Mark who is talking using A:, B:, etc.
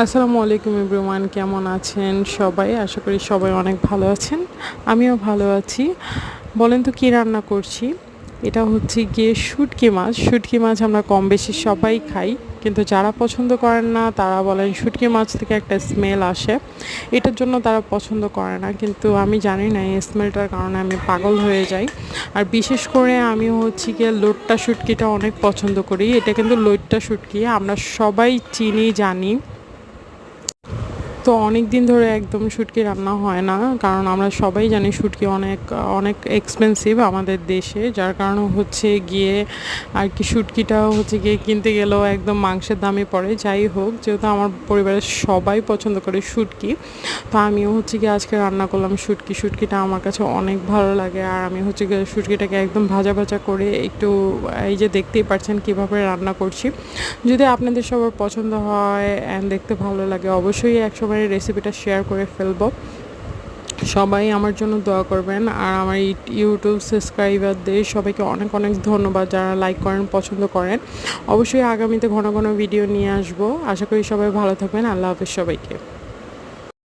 A: আসসালামু আলাইকুম এভরিওয়ান, কেমন আছেন সবাই? আশা করি সবাই অনেক ভালো আছেন। আমিও ভালো আছি। বলেন তো কী রান্না করছি? এটা হচ্ছে গিয়ে শুঁটকি মাছ। শুঁটকি মাছ আমরা কম বেশি সবাই খাই। কিন্তু যারা পছন্দ করেন না তারা বলেন শুঁটকি মাছ থেকে একটা স্মেল আসে। এটার জন্য তারা পছন্দ করে না। কিন্তু আমি জানি না এই স্মেলটার কারণে আমি পাগল হয়ে যাই। আর বিশেষ করে আমি হচ্ছে গিয়ে লোট্টা শুঁটকিটা অনেক পছন্দ করি। এটা কিন্তু লইট্টা শুঁটকি। আমরা সবাই চিনি, জানি। তো অনেক দিন ধরে একদম শুটকি রান্না হয় না, কারণ আমরা সবাই জানি শুটকি অনেক অনেক এক্সপেন্সিভ আমাদের দেশে, যার কারণে হচ্ছে গিয়ে আর কি শুটকিটাও হচ্ছে গিয়ে কিনতে গেলেও একদম মাংসের দামই পড়ে। যাই হোক, যেহেতু আমার পরিবারের সবাই পছন্দ করে শুটকি, তো আমিও হচ্ছে গিয়ে আজকে রান্না করলাম শুটকি। শুটকিটা আমার কাছে অনেক ভালো লাগে, আর আমি হচ্ছে গিয়ে শুটকিটাকে একদম ভাজা ভাজা করে একটু, এই যে দেখতেই পাচ্ছেন কীভাবে রান্না করছি। যদি আপনাদের সবার পছন্দ হয় অ্যান্ড দেখতে ভালো লাগে, অবশ্যই একসময় রেসিপিটা শেয়ার করে ফেলবো। সবাই আমার জন্য দোয়া করবেন, আর আমার ইউটিউব সাবস্ক্রাইবারদের সবাইকে অনেক অনেক ধন্যবাদ যারা লাইক করেন, পছন্দ করেন। অবশ্যই আগামীতে ঘন ঘন ভিডিও নিয়ে আসবো। আশা করি সবাই ভালো থাকবেন। আল্লাহ হাফেজ সবাইকে।